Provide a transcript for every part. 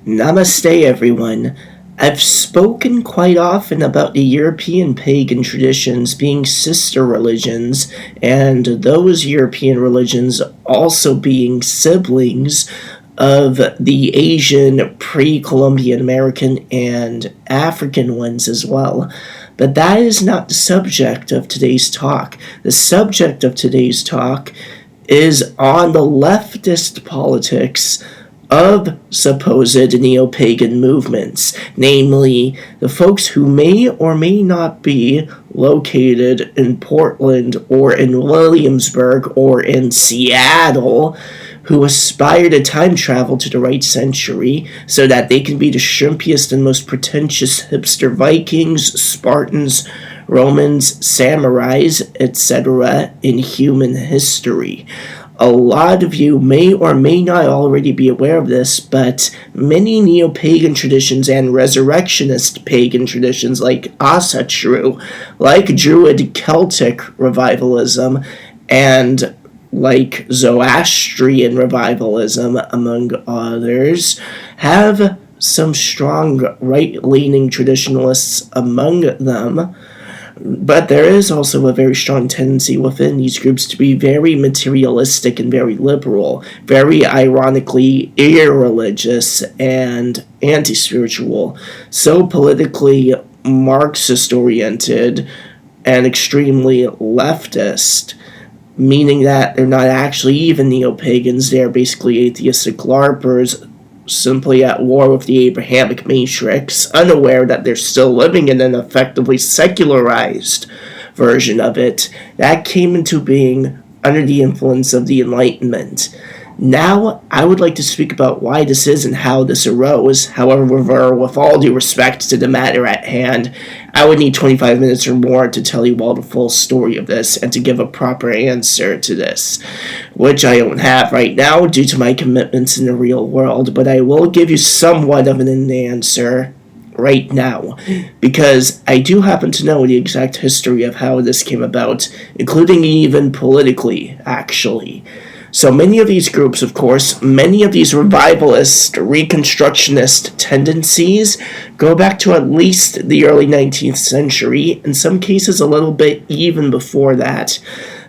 Namaste, everyone. I've spoken quite often about the European pagan traditions being sister religions, and those European religions also being siblings of the Asian, pre-Columbian American, and African ones as well. But that is not the subject of today's talk. The subject of today's talk is on the leftist politics of supposed neo-pagan movements, namely the folks who may or may not be located in Portland or in Williamsburg or in Seattle, who aspire to time travel to the right century so that they can be the shrimpiest and most pretentious hipster Vikings, Spartans, Romans, samurais, etc. in human history. A lot of you may or may not already be aware of this, but many neo-pagan traditions and resurrectionist pagan traditions like Asatru, like Druid Celtic revivalism, and like Zoroastrian revivalism, among others, have some strong right-leaning traditionalists among them. But there is also a very strong tendency within these groups to be very materialistic and very liberal, very ironically irreligious and anti-spiritual, so politically Marxist-oriented and extremely leftist, meaning that they're not actually even neo-pagans, they're basically atheistic LARPers, simply at war with the Abrahamic matrix, unaware that they're still living in an effectively secularized version of it that came into being under the influence of the Enlightenment. Now, I would like to speak about why this is and how this arose. However, with all due respect to the matter at hand, I would need 25 minutes or more to tell you all the full story of this and to give a proper answer to this, which I don't have right now due to my commitments in the real world, but I will give you somewhat of an answer right now, because I do happen to know the exact history of how this came about, including even politically, actually. So many of these groups, of course, many of these revivalist, reconstructionist tendencies go back to at least the early 19th century, in some cases a little bit even before that.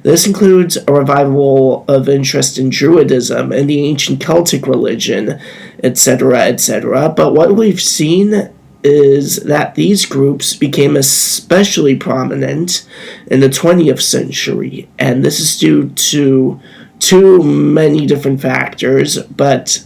This includes a revival of interest in Druidism and the ancient Celtic religion, etc., etc. But what we've seen is that these groups became especially prominent in the 20th century, and this is due to too many different factors, but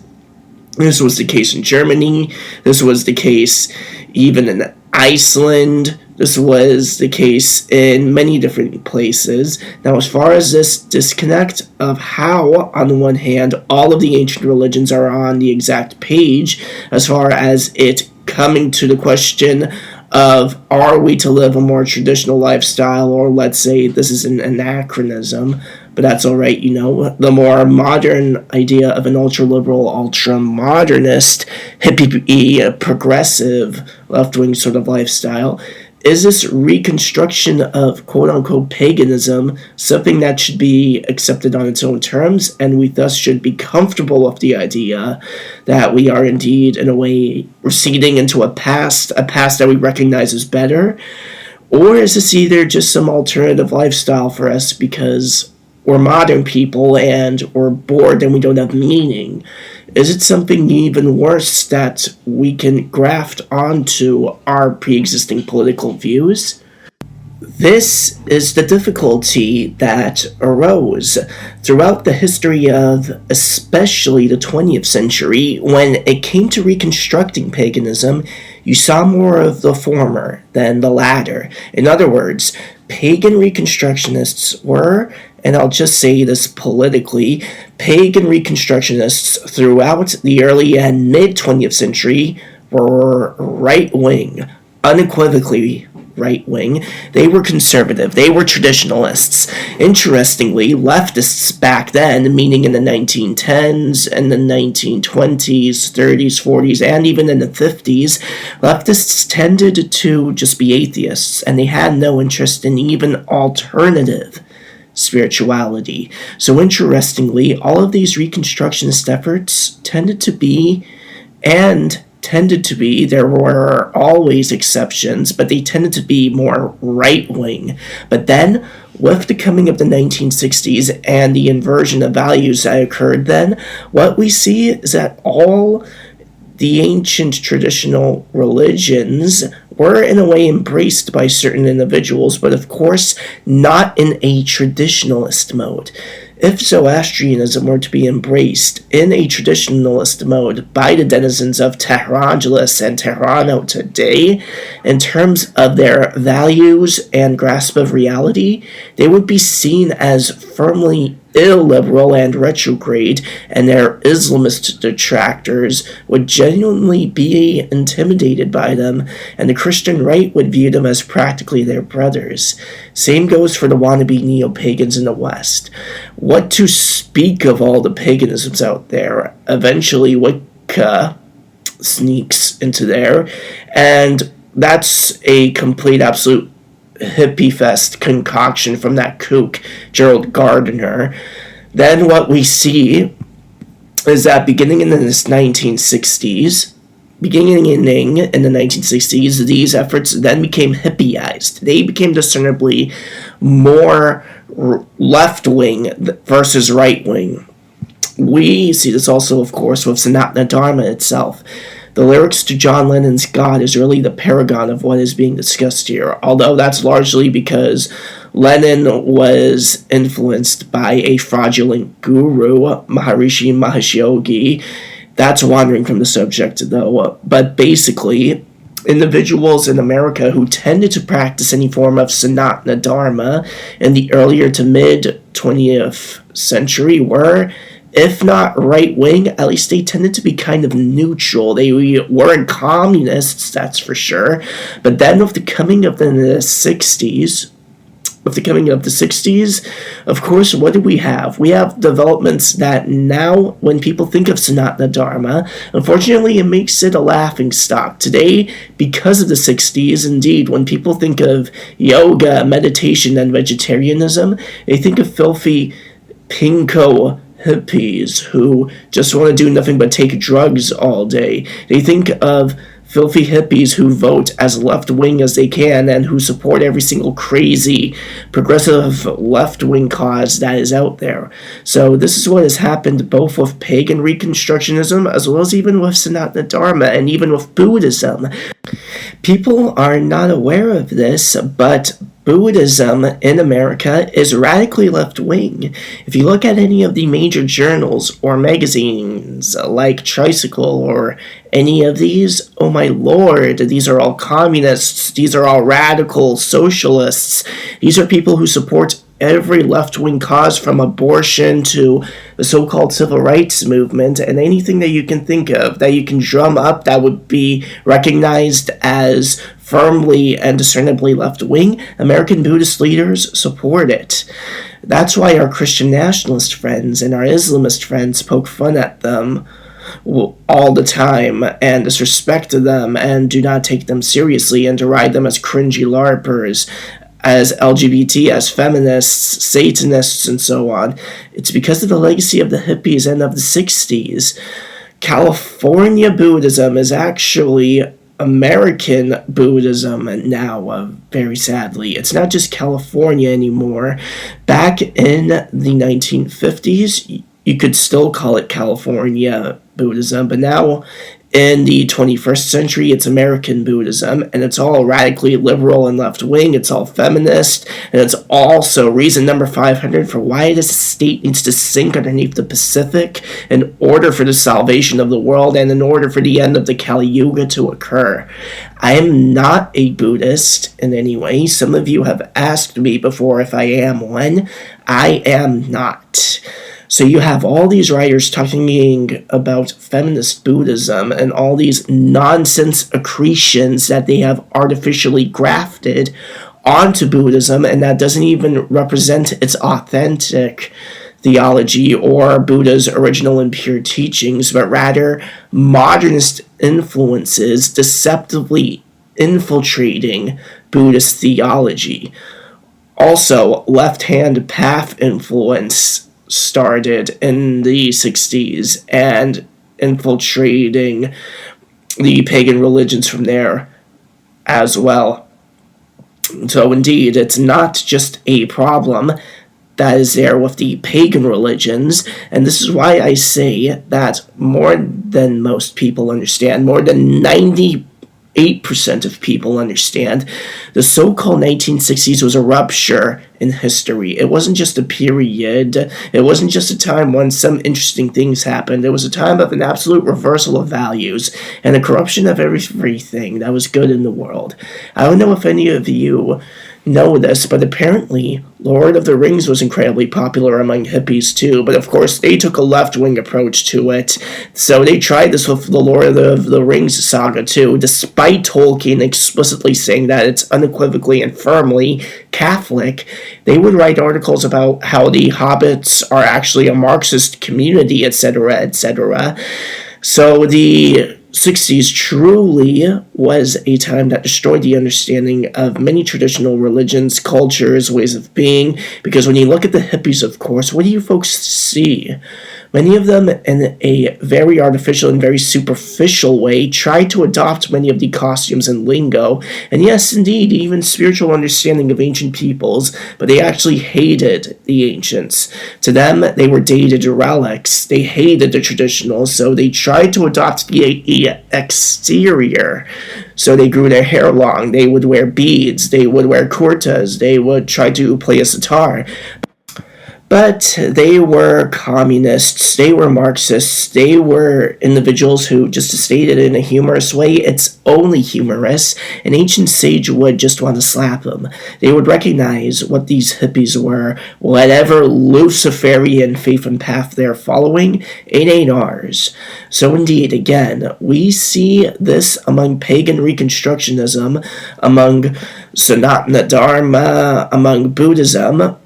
this was the case in Germany, this was the case even in Iceland, this was the case in many different places. Now, as far as this disconnect of how, on the one hand, all of the ancient religions are on the exact page, as far as it coming to the question of, are we to live a more traditional lifestyle, or let's say this is an anachronism, but that's alright, the more modern idea of an ultra-liberal, ultra-modernist, hippie, progressive, left-wing sort of lifestyle. Is this reconstruction of quote-unquote paganism something that should be accepted on its own terms, and we thus should be comfortable with the idea that we are indeed, in a way, receding into a past that we recognize as better? Or is this either just some alternative lifestyle for us because we're modern people and we're bored and we don't have meaning? Is it something even worse that we can graft onto our pre-existing political views? This is the difficulty that arose throughout the history of especially the 20th century. When it came to reconstructing paganism, you saw more of the former than the latter. In other words, pagan reconstructionists were, and I'll just say this politically, pagan reconstructionists throughout the early and mid-20th century were right-wing, unequivocally right-wing. They were conservative. They were traditionalists. Interestingly, leftists back then, meaning in the 1910s and the 1920s, 30s, 40s, and even in the 50s, leftists tended to just be atheists, and they had no interest in even alternative spirituality. So interestingly, all of these reconstructionist efforts tended to be and tended to be, there were always exceptions, but they tended to be more right-wing. But then, with the coming of the 1960s and the inversion of values that occurred then, what we see is that all the ancient traditional religions were in a way embraced by certain individuals, but of course not in a traditionalist mode. If Zoroastrianism were to be embraced in a traditionalist mode by the denizens of Tehrangeles and Tehrano today, in terms of their values and grasp of reality, they would be seen as firmly illiberal and retrograde, and their Islamist detractors would genuinely be intimidated by them, and the Christian right would view them as practically their brothers. Same goes for the wannabe neo-pagans in the West. What to speak of all the paganisms out there? Eventually, Wicca sneaks into there, and that's a complete, absolute hippie fest concoction from that kook, Gerald Gardner. Then what we see is that beginning in the 1960s, these efforts then became hippieized. They became discernibly more left-wing versus right-wing. We see this also, of course, with Sanatana Dharma itself. The lyrics to John Lennon's God is really the paragon of what is being discussed here, although that's largely because Lennon was influenced by a fraudulent guru, Maharishi Mahesh Yogi. That's wandering from the subject, though. But basically, individuals in America who tended to practice any form of Sanatana Dharma in the earlier to mid-20th century were, if not right-wing, at least they tended to be kind of neutral. They weren't communists, that's for sure. But then with the coming of the 60s, of course, what do we have? We have developments that now, when people think of Sanatana Dharma, unfortunately, it makes it a laughingstock. Today, because of the 60s, indeed, when people think of yoga, meditation, and vegetarianism, they think of filthy pinko hippies who just want to do nothing but take drugs all day. They think of filthy hippies who vote as left-wing as they can and who support every single crazy progressive left-wing cause that is out there. So this is what has happened both with pagan Reconstructionism as well as even with Sanatana Dharma and even with Buddhism. People are not aware of this, but Buddhism in America is radically left-wing. If you look at any of the major journals or magazines like Tricycle or any of these, oh my lord, these are all communists, these are all radical socialists, these are people who support every left-wing cause from abortion to the so-called civil rights movement, and anything that you can think of that you can drum up that would be recognized as firmly and discernibly left-wing, American Buddhist leaders support it. That's why our Christian nationalist friends and our Islamist friends poke fun at them all the time and disrespect them and do not take them seriously and deride them as cringy LARPers, as LGBT, as feminists, Satanists, and so on. It's because of the legacy of the hippies and of the 60s. California Buddhism is actually American Buddhism now, very sadly. It's not just California anymore. Back in the 1950s, you could still call it California Buddhism, but now in the 21st century, it's American Buddhism, and it's all radically liberal and left-wing, it's all feminist, and it's also reason number 500 for why this state needs to sink underneath the Pacific in order for the salvation of the world and in order for the end of the Kali Yuga to occur. I am not a Buddhist in any way. Some of you have asked me before if I am one. I am not. So you have all these writers talking about feminist Buddhism and all these nonsense accretions that they have artificially grafted onto Buddhism, and that doesn't even represent its authentic theology or Buddha's original and pure teachings, but rather modernist influences deceptively infiltrating Buddhist theology. Also, left-hand path influence started in the 60s, and infiltrating the pagan religions from there as well. So indeed, it's not just a problem that is there with the pagan religions, and this is why I say that more than most people understand, more than 98% of people understand, the so-called 1960s was a rupture in history. It wasn't just a period. It wasn't just a time when some interesting things happened. It was a time of an absolute reversal of values and the corruption of everything that was good in the world. I don't know if any of you know this, but apparently Lord of the Rings was incredibly popular among hippies too, but of course they took a left-wing approach to it, so they tried this with the Lord of the Rings saga too, despite Tolkien explicitly saying that it's unequivocally and firmly Catholic. They would write articles about how the hobbits are actually a Marxist community, etc., etc. So the 60s truly was a time that destroyed the understanding of many traditional religions, cultures, ways of being, because when you look at the hippies, of course, what do you folks see? Many of them, in a very artificial and very superficial way, tried to adopt many of the costumes and lingo, and yes, indeed, even spiritual understanding of ancient peoples, but they actually hated the ancients. To them, they were dated relics. They hated the traditionals, so they tried to adopt the exterior. So they grew their hair long, they would wear beads, they would wear kurtas, they would try to play a sitar. But they were communists, they were Marxists, they were individuals who, just to state it in a humorous way, it's only humorous, an ancient sage would just want to slap them. They would recognize what these hippies were, whatever Luciferian faith and path they're following, it ain't ours. So indeed, again, we see this among pagan Reconstructionism, among Sanatana Dharma, among Buddhism,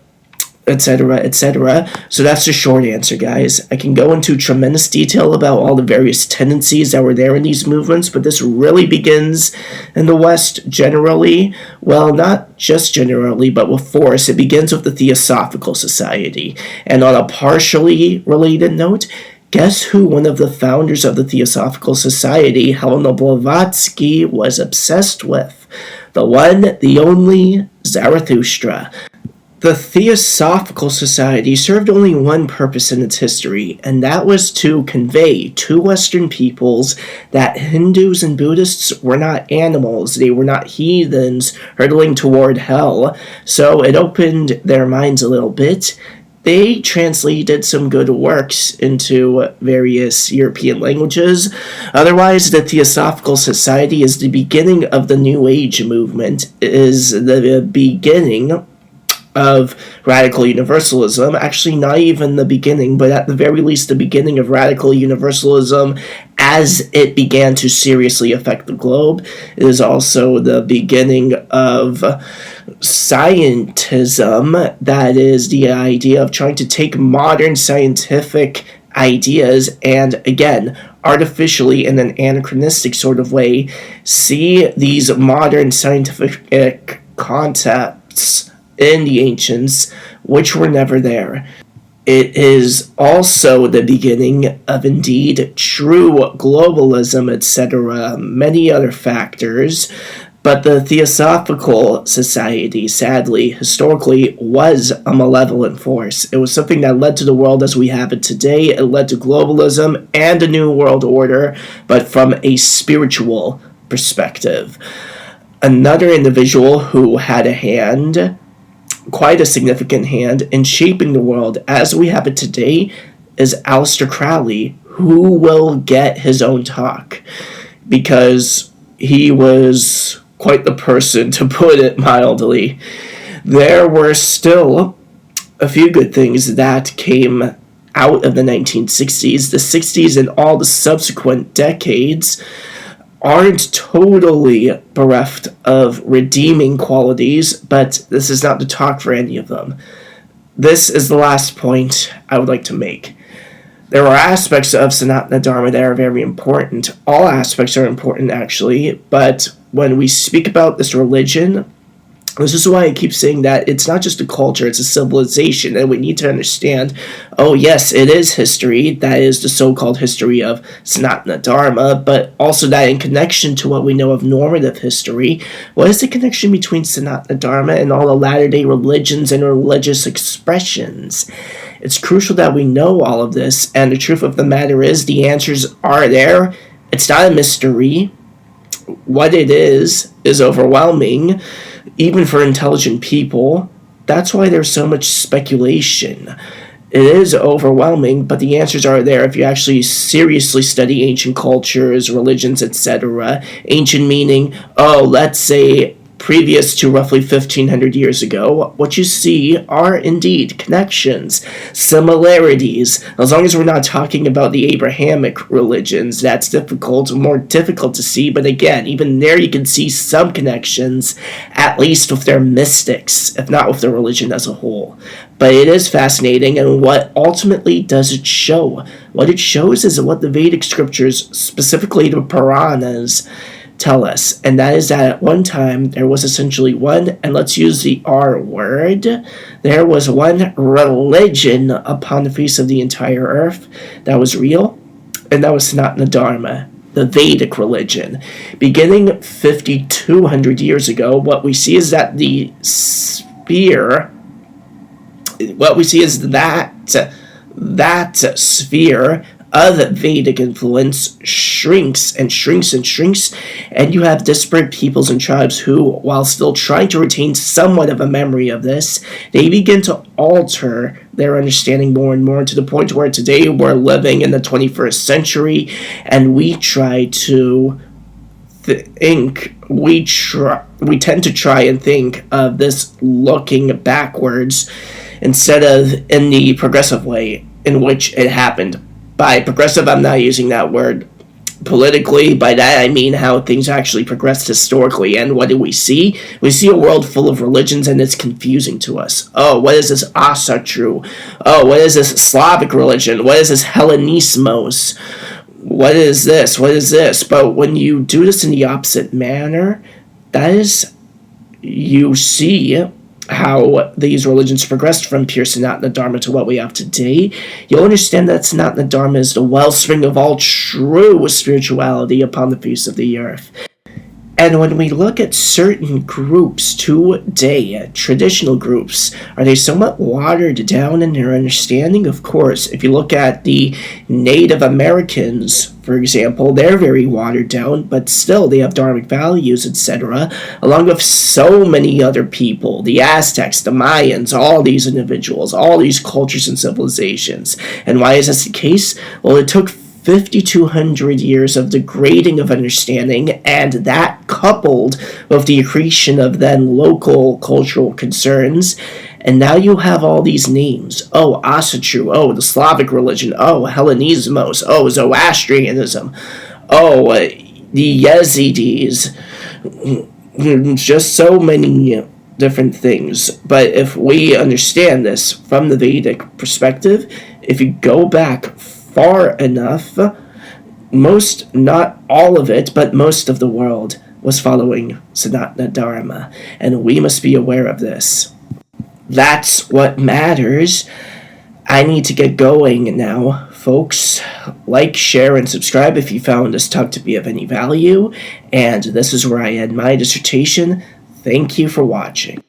etc., etc. So that's the short answer, guys. I can go into tremendous detail about all the various tendencies that were there in these movements, but this really begins in the West generally. Well, not just generally, but with force. It begins with the Theosophical Society. And on a partially related note, guess who one of the founders of the Theosophical Society, Helena Blavatsky, was obsessed with? The one, the only, Zarathustra. The Theosophical Society served only one purpose in its history, and that was to convey to Western peoples that Hindus and Buddhists were not animals, they were not heathens hurtling toward hell. So it opened their minds a little bit. They translated some good works into various European languages. Otherwise, the Theosophical Society is the beginning of the New Age movement, is the beginning of radical universalism. Actually, not even the beginning, but at the very least the beginning of radical universalism as it began to seriously affect the globe. It is also the beginning of scientism, that is the idea of trying to take modern scientific ideas and, again, artificially in an anachronistic sort of way, see these modern scientific concepts in the ancients, which were never there. It is also the beginning of, indeed, true globalism, etc., many other factors, but the Theosophical Society, sadly, historically, was a malevolent force. It was something that led to the world as we have it today. It led to globalism and a new world order, but from a spiritual perspective. Another individual who had a hand, quite a significant hand, in shaping the world as we have it today is Aleister Crowley, who will get his own talk, because he was quite the person, to put it mildly. There were still a few good things that came out of the 1960s. The 60s and all the subsequent decades aren't totally bereft of redeeming qualities, but this is not the talk for any of them. This is the last point I would like to make. There are aspects of Sanatana Dharma that are very important. All aspects are important, actually, but when we speak about this religion, This is why I keep saying that it's not just a culture, it's a civilization, and we need to understand, oh yes, it is history, that is the so-called history of Sanatana Dharma, but also that in connection to what we know of normative history, what is the connection between Sanatana Dharma and all the latter-day religions and religious expressions? It's crucial that we know all of this, and the truth of the matter is the answers are there. It's not a mystery. What it is overwhelming, even for intelligent people. That's why there's so much speculation. It is overwhelming, but the answers are there if you actually seriously study ancient cultures, religions, etc. Ancient meaning, let's say previous to roughly 1500 years ago. What you see are indeed connections, similarities. As long as we're not talking about the Abrahamic religions, that's more difficult to see, but again, even there you can see some connections, at least with their mystics, if not with their religion as a whole. But it is fascinating, and what ultimately does it show? What it shows is what the Vedic scriptures, specifically the Puranas, tell us, and that is that at one time there was essentially one, and let's use the R word, there was one religion upon the face of the entire earth that was real, and that was Sanatana Dharma, the Vedic religion. Beginning 5,200 years ago, what we see is that that sphere of Vedic influence shrinks and shrinks and shrinks, and you have disparate peoples and tribes who, while still trying to retain somewhat of a memory of this, they begin to alter their understanding more and more to the point where today we're living in the 21st century, and we try to we tend to try and think of this looking backwards instead of in the progressive way in which it happened. By progressive, I'm not using that word politically. By that, I mean how things actually progressed historically. And what do we see? We see a world full of religions, and it's confusing to us. Oh, what is this Asatru? Oh, what is this Slavic religion? What is this Hellenismos? What is this? What is this? But when you do this in the opposite manner, that is, you see how these religions progressed from pure Sanatana Dharma to what we have today, you'll understand that Sanatana Dharma is the wellspring of all true spirituality upon the face of the earth. And when we look at certain groups today, traditional groups, are they somewhat watered down in their understanding? Of course. If you look at the Native Americans, for example, they're very watered down, but still they have dharmic values, etc., along with so many other people, the Aztecs, the Mayans, all these individuals, all these cultures and civilizations. And why is this the case? Well, it took 5,200 years of degrading of understanding, and that coupled with the accretion of then local cultural concerns, and now you have all these names. Oh, Asatru. Oh, the Slavic religion. Oh, Hellenismos. Oh, Zoroastrianism. Oh, the Yazidis. Just so many different things. But if we understand this from the Vedic perspective, if you go back far enough, not all of it, but most of the world was following Sanatana Dharma, and we must be aware of this. That's what matters. I need to get going now, folks. Like, share, and subscribe if you found this talk to be of any value, and this is where I end my dissertation. Thank you for watching.